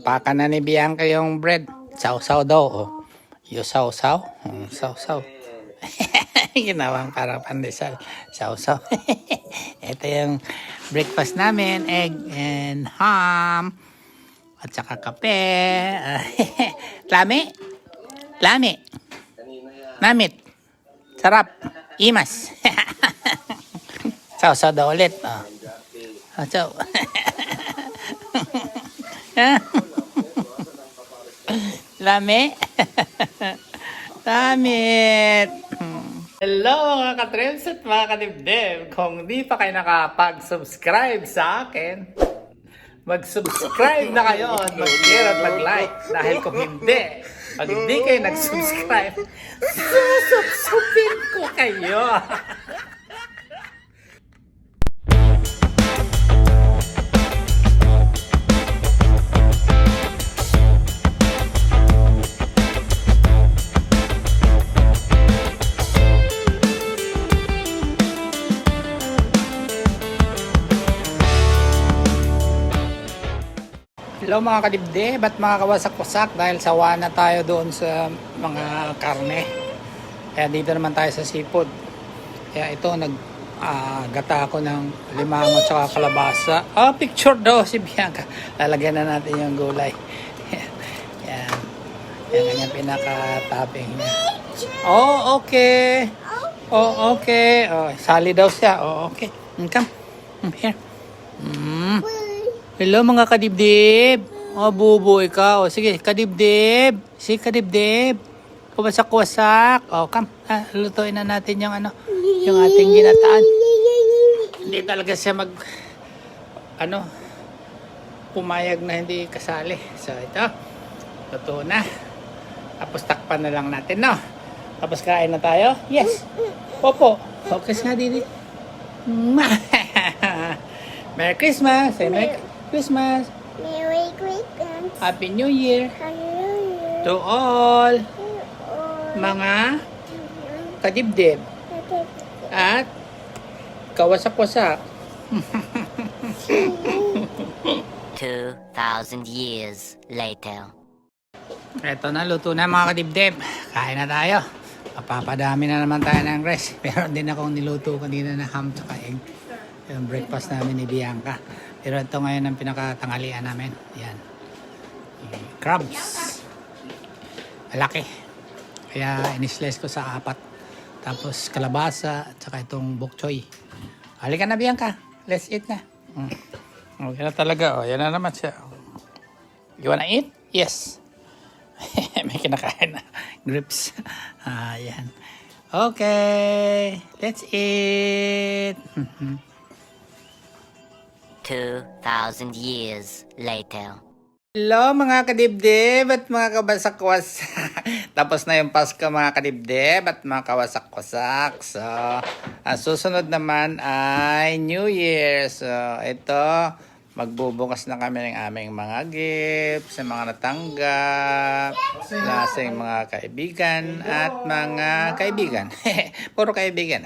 Paka na ni Bianca yung bread. Sausaw daw. Oh. Yung sausaw. Sausaw. Ginawang parang pandesal. Sausaw. Ito yung breakfast namin. Egg and ham. At saka kape. Lami. Lami. Namit. Sarap. Imas. Sausaw daw ulit. Oh. Sausaw. Lami. Damit. Hello mga ka-trims at mga kadibdib. Kung di pa kayo nakapag-subscribe sa akin, mag-subscribe na kayo at mag-share at mag-like. Dahil kung hindi, pag hindi kayo nag-subscribe, susubsubin ko kayo. Hello mga kadibdib at mga kawasak-wasak, dahil sawa na tayo doon sa mga karne. Kaya dito naman tayo sa seafood. Kaya ito, gata ako ng limango at saka kalabasa. Picture daw si Bianca. Lalagyan na natin yung gulay. Yan. Yan kanyang pinaka-topping niya. Oh, okay. Oh, okay. Oh, sali daw siya. Oh, okay. Come. Here. Hello mga kadibdib. Bubo ikaw. Sige, kadibdib. Sige, kadibdib. Kuwasak-kuwasak. Come. Lutuin na natin yung yung ating ginataan. Hindi talaga siya pumayag na hindi kasali. So, ito. Luto na. Tapos takpan na lang natin, no? Tapos kain na tayo? Yes. Opo. Focus nga, Didi. Merry Christmas. Say Merry Christmas. Merry Christmas. Happy New Year. Hallelujah. To all mga kadibdib at kawasak-wasak. 2,000 years later. Eto na, luto na mga kadibdib. Kain na tayo. Papadami na naman tayo ng rice. Pero din akong niluto kanina na ham tsaka egg. Yung breakfast namin ni Bianca. Pero ito ngayon ang pinakatanghalian namin. Yan. Crabs. Malaki. Kaya inislice ko sa 4. Tapos kalabasa at saka itong bok choy. Halika na Bianca. Let's eat na. Yan na talaga. Yan na naman siya. You wanna eat? Yes. May kinakain na. Grips. Yan. Okay. Let's eat. 2,000 years later. Hello mga kadibdib at mga kawasak-wasak. Tapos na yung Pasko mga kadibdib at mga kawasak-wasak. So, ang susunod naman ay New Year. So, ito, magbubukas na kami ng aming mga gifts, sa mga natanggap, sa ating mga kaibigan at mga kaibigan. Puro kaibigan.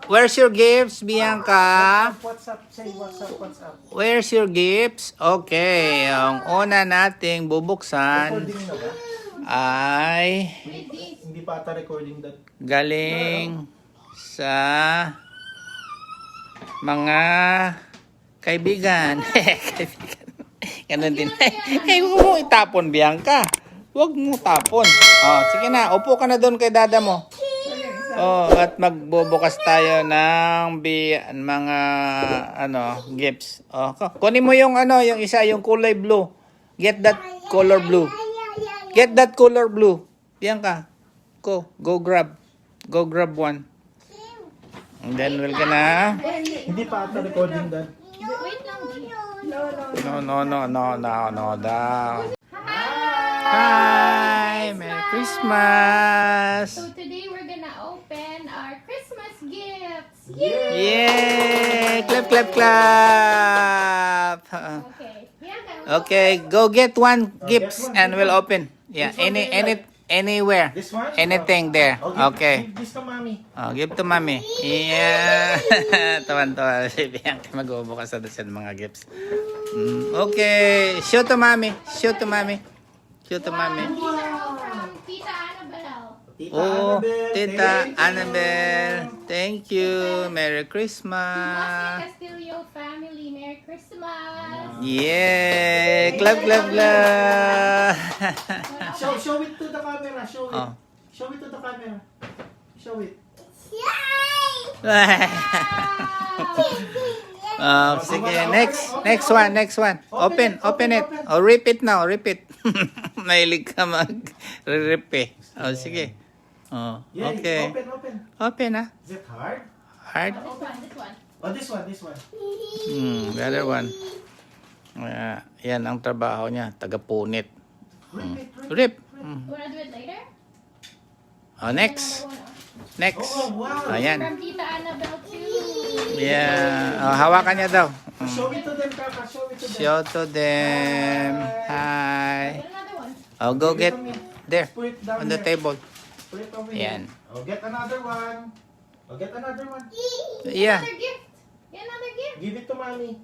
Where's your gifts, Bianca? What's up? Say what's up, what's up. Where's your gifts? Okay, ang una nating bubuksan Recording na ba? ay Hindi pa ata recording that. galing sa mga kaibigan. Kaibigan. Ganun din. Huwag mo itapon, Bianca. Huwag mo tapon. Sige na, upo ka na doon kay dada mo. At magbubukas tayo ng mga gifts. Kunin mo yung yung isa, yung kulay blue. Get that color blue. Get that color blue. Bianca, go grab. Go grab one. And then we're gonna Hindi pa ata recording that. No daw. Hi, Merry Christmas. So today we're gonna open our Christmas gifts. Yay! Clap, clap, clap. Okay. Okay, go get one gifts and we'll open. Yeah, any Anywhere. This one? Anything there. Oh, Okay. Give this to mommy. Oh, give to mommy. Yeah. Tawan-tawa si Bianca. Mag-ubukas na siya ng mga gifts. Okay. Show to mommy. Show to mommy. Show to mommy. These are all from Tita Annabelle. Tita Oh, Annabelle. Tita Thank you. Annabelle. Thank you. Merry Bossy Christmas. Castillo family, Merry Christmas. Yeah. Clap, clap, clap. Show it to the camera. Show it. Oh. Show it to the camera. Show it. Oh, sige, next one. Open it. Oh, rip it now, rip it. Mahilig ka mag-rip eh. Oh, sige. Oh, Yeah, okay. Open. Open ah. Is it hard? Hard? This one. Oh, this one. The other one. Yan ang trabaho niya, taga-punit. Rip it. Rip. Wanna do it later? Oh, next. Another one, Next. Oh, wow. Ayan. From Tita Annabelle too. Yeah. Oh, hawakan niya daw. Show it to them, Kaka. Show it to them. Show to them. Hi. Get another one. Oh, go get there Put it down on the there. table. Put it over Yan. here. Oh, get another one. Oh, get another one. Yeah. Another gift. Get another gift. Give it to mommy.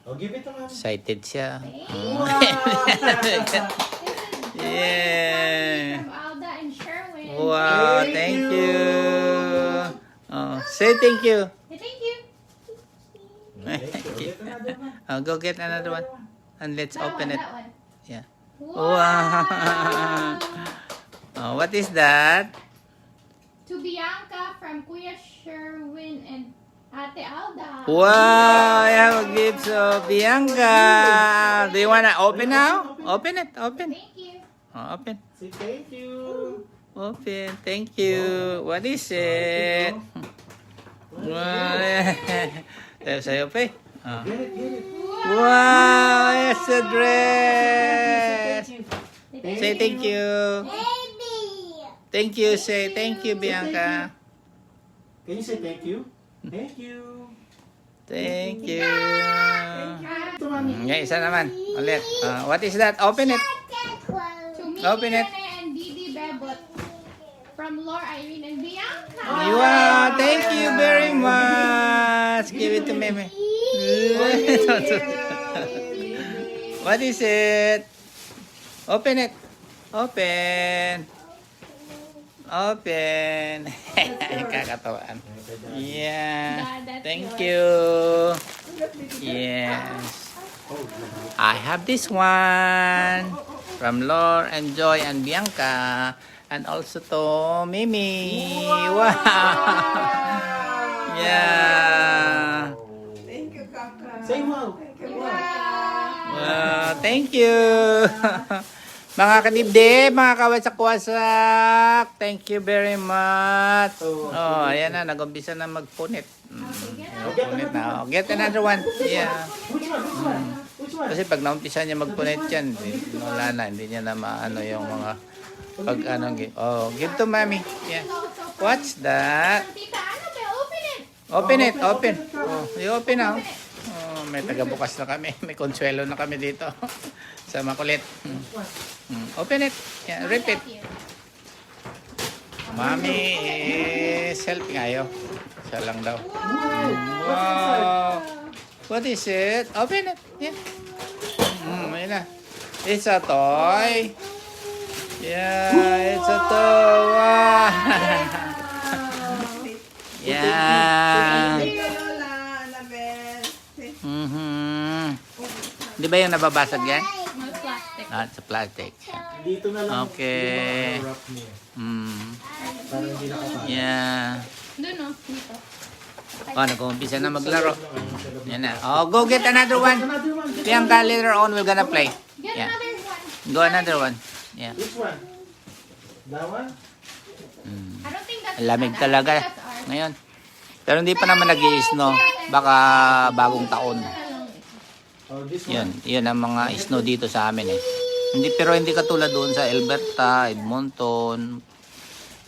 Oh, give it to mommy. Excited siya. Wow. This is Yeah. from Alda and Sherwin. Wow, Thank thank you. you. Oh, say thank you. Hey, thank you. Get another one. Oh, go get another one. And let's That open one, it. That one. Yeah. Wow. Oh, what is that? To Bianca from Kuya Sherwin and Ate Alda. Wow, I have a gift of Bianca. Do you wanna open now? Open it. Open. Thank you. Oh, open. Say thank you. Open. Thank you. What is it? Wow. Sa'yo pa eh. Oh. Get it. Wow, it's a dress. Thank Say thank you. Thank you. Say thank you, Say thank Bianca. Can you say thank you? Thank you. Thank you. To mommy. Yeah, isa naman. Ulit. What is that? Open it. To me, Open it. and Didi Bebot from Laura, Irene, and Bianca. Wow, thank you very much. Give it to Meme. What is it? Open it. Open. Kakatawaan. Yeah. Thank you. Yes. I have this one from Lore and Joy and Bianca. And also to Mimi. Wow. Yeah. Thank you, Kaka. Say wow. Thank you. Mga kadibdib, mga kawasak-wasak, thank you very much. Oh, ayan na, nag-umpisa na magpunit. Punit na. Oh, get another one. Yeah. Which one? Kasi pag naumpisa niya magpunit yan, wala na, hindi niya na maano yung mga pag ano. Oh, give to mommy. Yeah. What's that? From Tita Annabelle, open it. Open it, open. Oh, you open now. Oh, may taga-bukas na kami. May konsuelo na kami dito. Sa makulit. Open it. Yeah, rip it. Mommy is helping. Ayaw. Siya lang daw. Wow. What is it? Open it. Yeah. Ayun na. It's a toy. Yeah, it's a toy. Wow. Yeah. Thank you, Lola, Annabelle. Di ba yung nababasag yan? No plastic. Sa plastic. Dito na lang. Okay. Yung mga wrap niya. Para hindi nakapasok. Yeah. Doon, no? Dito. Oh, nag-uumpisa na maglaro. Yan na. Oh, go get another one. Another one. Bianca, later on, we're gonna play. Get Yeah. another one. Go another one. Yeah. Which one? That one? I don't think that's Lamig bad. I talaga think that's ours. ngayon. Pero hindi pa naman nag-i-snow. Baka bagong taon. Oh, this one. Yun. Yun ang mga snow dito sa amin eh. Pero hindi katulad doon sa Alberta, Edmonton,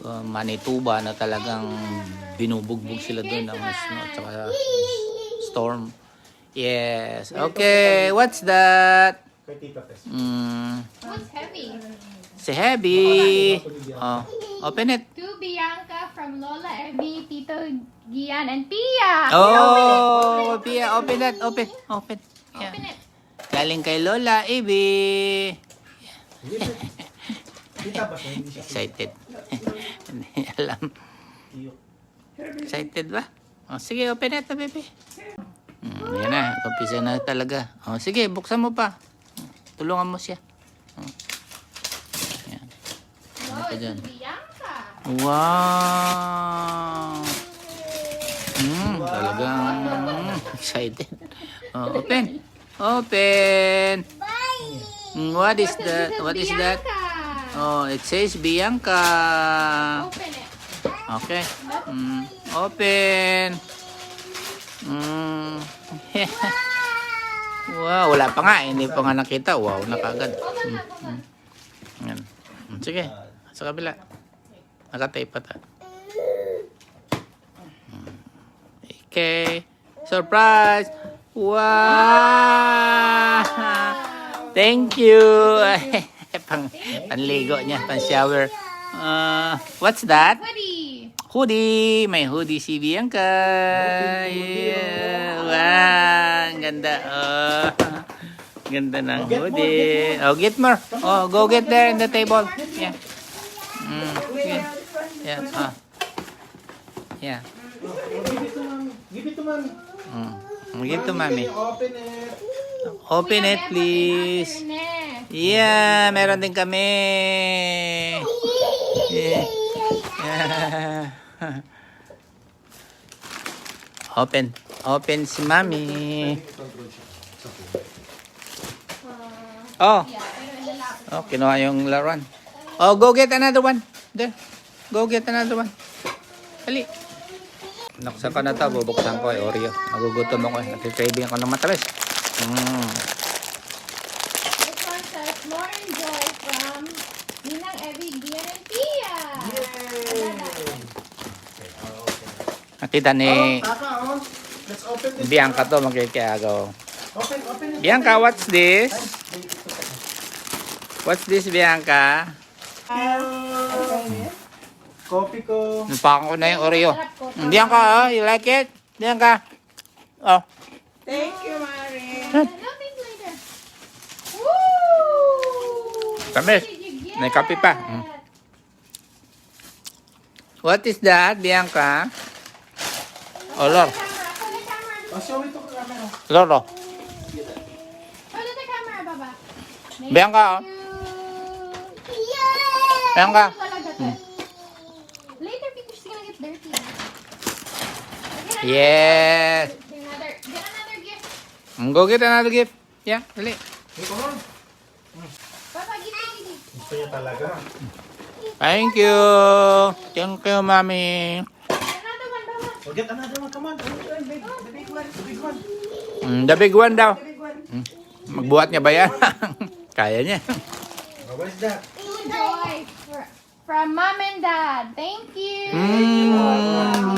Manitoba na talagang binubugbog sila doon ng snow at saka storm. Yes. Okay. What's that? Kay Tita Tess. What's heavy? Si Heavy. Oh, open it. To Bianca from Lola Evie, Tito Gian, and Pia. Oh, Pia, open that. Open. Yeah. Open it. Galing kay Lola, Ibi. Tita ba siya? Hindi siya. Excited. Hindi alam. Tiyok. Excited ba? Oh, sige, open it, baby. Yan na, umpisa na talaga. Oh, sige, buksan mo pa. Tulungan mo siya. Oh. Yan. Oh, Ito it's dyan. to Bianca. Wow! Talagang excited. Oh, open. Open. What is This that? is What is that? Bianca. Oh, it says Bianca. Open it. Okay. Open. Wow, wala pa nga. Hindi pa nga nakita. Wow, nakagad. Hold on, hold on. Yan. Sige, sa kabila. Nakatape pa ta. Okay. Surprise! Wow! Thank you! Panligo niya, pan-shower. What's that? Hoodie. Hoodie! May hoodie si Bianca. Yeah. Wow! Ang ganda. Oh. Ganda ng hoodie. Oh, get more. Oh, go get there in the table. Yeah. Yeah. Yeah. Yeah. Give it to mommy. Give to mommy. Open it. Open We it, have please. Ernest. Yeah, meron din kami. Yeah. Open si mami. Oh, Yeah, pero lalaki. oh, kinuha yung laruan. Oh, go get another one. There. Go get another one. Dali. Naksa ka na ito, bubuksan ko ay Oreo. Magugutom ako eh. Nag-craving ako ng matamis. This one says Lauren Joy from Ninang Evie, Gian, and Pia. Nakita ni Tata, oh. Let's open this. Bianca to magkikiagaw. Open it. Bianca, what's this? What's this, Bianca? Coffee ko. Napakan ko na yung Oreo. Bianca, oh, you like it? Bianca. Oh. Thank you, Mari. No, thank you later. Woo! Tamis. What did you get? May kape pa. What is that, Bianca? Oh, Lord. Hold the camera. Oh, show it to the camera. Lord, oh. Hold the camera, Baba. Bianca, oh. Bianca. Talaga to. Later, because she's gonna get dirty. Yes. Get another gift. Go get another gift. Yeah, dali. Hey, come on. Baba, give me. Gusto niya talaga. Thank you. Thank you, Mami. Another one, Baba. Oh, get another one. Come on. The big one. The big one. The big one daw. Big one. Magbuhat niya ba yan? Kaya niya. Oh, what is that? Joy from Mom and Dad. Thank you.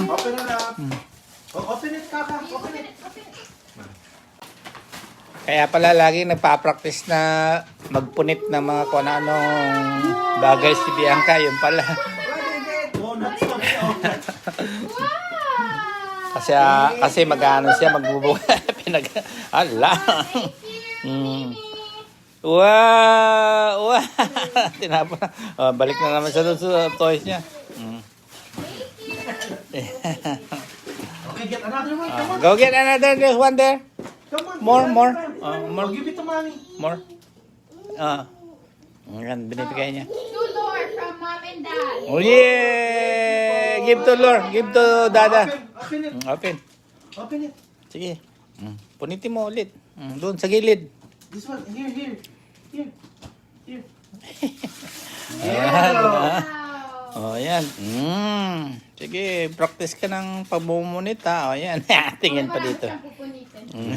Open it up. Oh, open it, Kaka. Open it. Kaya pala lagi nagpa-practice na magpunit ng mga kung anong bagay si Bianca. Yun pala. Oh, not stop. Wow. Kasi mag-ano siya, magbubuhat. Ala. Thank you, baby. Wow! Wow! Tinapon na. Oh, balik na naman sa toys niya. Okay, get another one. Come on. Go get another. There's one there. Come on. More. More. More. Give it to mommy. More. Yan, binibigay niya. To Lord from Mom and Dad. Oh, yeah! Give to Lord. Give to Dada. Open it. Open. Open it. Sige. Punitin mo ulit. Doon, sa gilid. This one. Here. Here. Wow. Wow. Oh, yan. Sige, practice ka ng pagbumunit ha. Oh, yan. Tingin pa dito. Marami siyang pupunitin. Mm.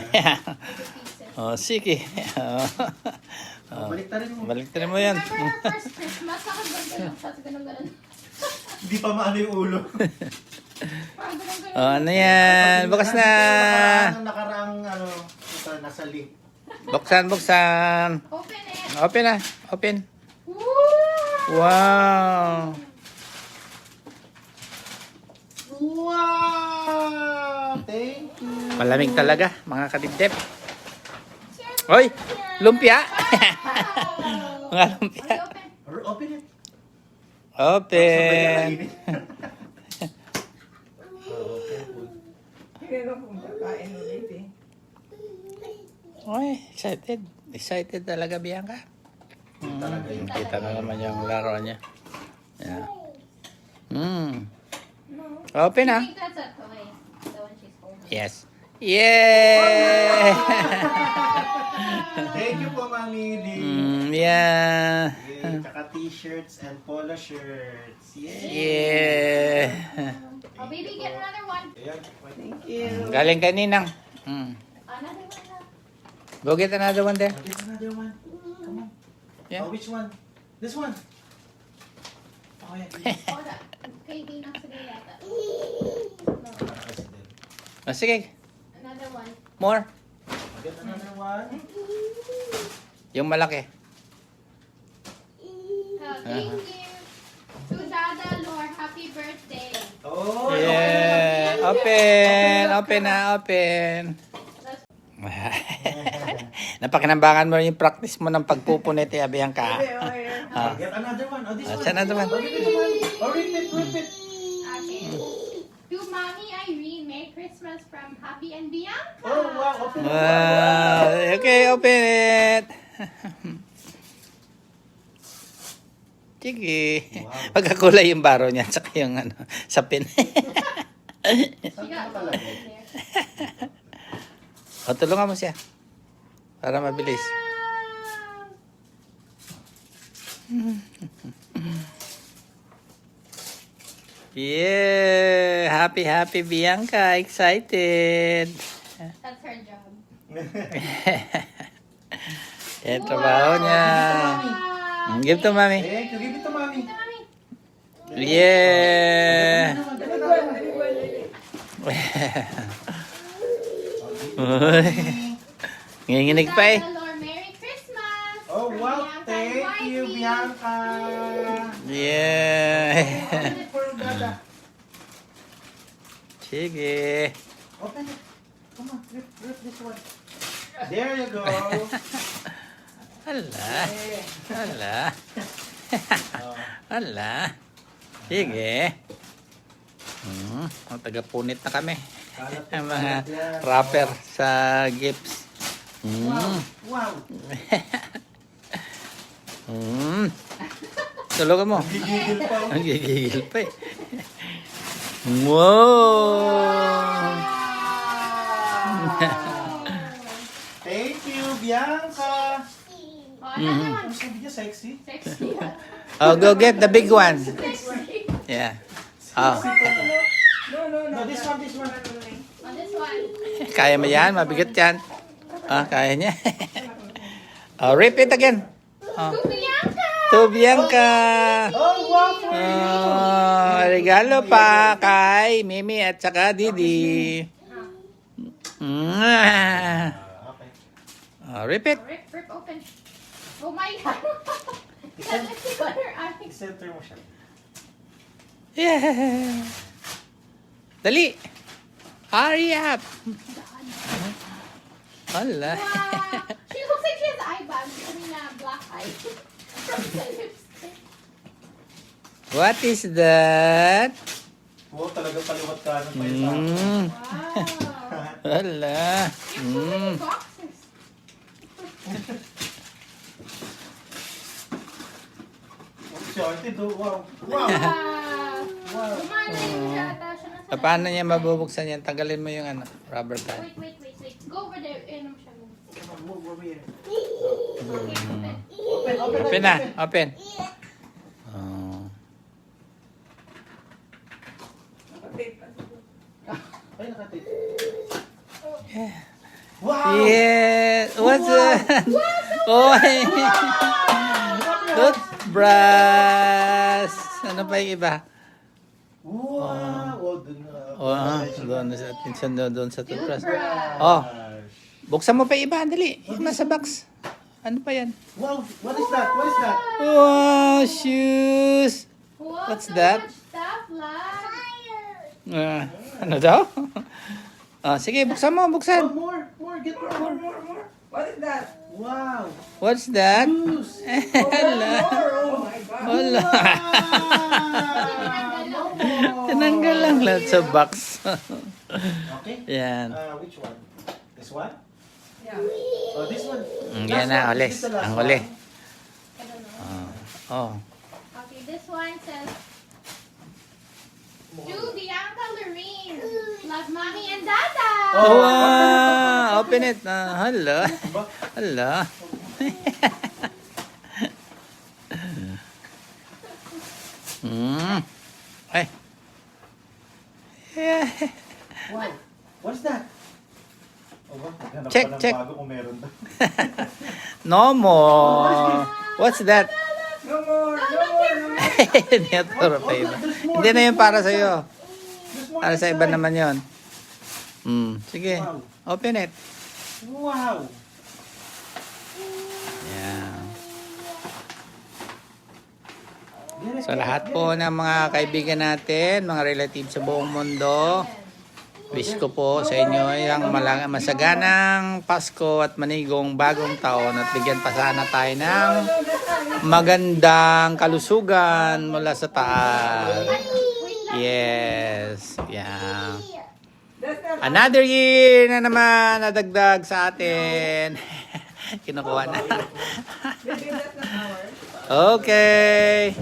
Oh, sige. Balik tarin mo. Balik mo yan. Remember our first Christmas? Ako ganun. Tapos ganun. Hindi pa maano yung ulo. Parang ganun. Oh, ano yan? Bukas na. Nakaraang ito, nasa link. Buksan. Open it. Open na. Open. Woo! Wow. Wow! Thank you. Malamig talaga, mga kadibdib. Hoy, lumpia. Mga lumpia. Open. Open it. Open. Pero kung kakain ulit eh. Oy, excited. Excited talaga, Bianca. Talaga yun. Kita na naman yung laro niya. Yeah. Open I ah. think that's a toy. The one she's holding. Yes. Yeah! Thank you po, Mami D. Yeah. Yay, tsaka t-shirts and polo shirts. Yay! Yeah. Oh, baby, get another one. Ayan. Thank you. Galing kay Ninang. Another one now. Go get another one there. Get another one. Come on. Yeah. Oh, which one? This one. Oh, yeah. Hold up. Kay Dinang sige yata. Oh, sige. Another one. More. Get another one. Yung malaki. Oh, thank you. To Dada Lord, happy birthday. Oh, Yeah. Open. Open na. Open. Napakinambangan mo yung practice mo ng pagpupunit, Bianca. Get another one. Oh, this one. Another one. Oh, this one. Oh, repeat. Okay. To Mommy Irene, Merry Christmas from Happy and Bianca. Oh, wow. Open it. Okay, open it. Sige. Magkakulay yung baro niya saka yung sapin. She got both in there. O, tulungan mo siya. Para mabilis. Yeah! Happy Bianca. Excited. That's her job. Yan, trabaho niya. Wow. Give to mommy. Thank you. Give it to Mami. Mommy. Yeah! Nginginig pa eh. Dada Lord, Merry Christmas. Oh, from wow. Bianca and Thank you, Mikey. Bianca. Yeah! Open it for Dada. Sige. Open it. Come on. Rip this one. There you go. Hala. Hala. Hala. Sige. Tagapunit na kami. Ang mga wrapper sa gifts. Wow. Tulungan mo. Gigigil pa. Ang gigigil pa eh. Wow! Thank you, Bianca. Oh, another one. Ang sabi niya, sexy. Sexy. Oh, go get the big one. Sexy. Yeah. Oh. No, this one. On this one. Kaya mo yan? Mabigat yan. Ah, kaya niya. Oh, rip it again. Oh. To Bianca. To Bianca. Oh, wow. Oh, regalo pa kay Mimi at saka Didi. Okay. Oh, rip it. Rip open. Oh my God. Let's see what her eyes. Center mo siya. Yeah. Dali. Hurry up. Hala. Wow. She looks like she has eye bags. I mean, black eye. From the lipstick. What is that? Wow, talaga paliwat ka ng paisa. Wow. Hala. You have so many boxes. Shorty, do. Wow. Wow. Wow. Gumana yung yata siya. Nasaan? Paano niya mabubuksan yan? Tanggalin mo yung rubber band. Wait. Go over there. Inom siya. Come on, move over here. Okay, open. Open na. Open. Oh. Ay, nakatid. Yeah. Wow! Yeah. What's that? Oh. Toothbrush. Ano pa yung iba? Wow! Oh, dun na. Oh, doon sa attention doon sa toothbrush. Toothbrush. Oh. Buksan mo pa yung iba, dali. Yung nasa box. Ano pa yan? Wow, what is that? What is that? Wow, shoes. Wow, What's so that? much stuff, love. Ano daw? Sige, buksan mo, Oh, buksan. more, get more. What is that? Wow. What's that? Shoes. Hala. Oh my God. Wala. Wow. Tinanggal lang lahat sa box. Okay. Yan. Which one? This one? Yeah. Oh, this one. Yan na, ulis. This is the last Ang huli. I don't know. Oh. Okay, this one says, to Bianca Lorraine, love mommy and dada. Oh, wow. Open it. Hala. Hala. Ay. Wow. What's that? Oh, ba? Naghanap Check, pa ng check. bago kung meron daw. No more. What's that? No more. No more. No more. Hindi na turo pa iba. Hindi na yun para sa'yo. There's more Para sa iba inside. naman yun. Sige. Wow. Open it. Wow. Yan. Get it, So get it, lahat get po it. ng mga kaibigan natin, mga relatives sa buong mundo, wish ko po sa inyo yung masaganang Pasko at manigong bagong taon at bigyan pa sana tayo ng magandang kalusugan mula sa taas. Yes. Yeah. That's not Another year na naman nadagdag sa atin. Kinukuha na. Maybe that's not ours. Okay.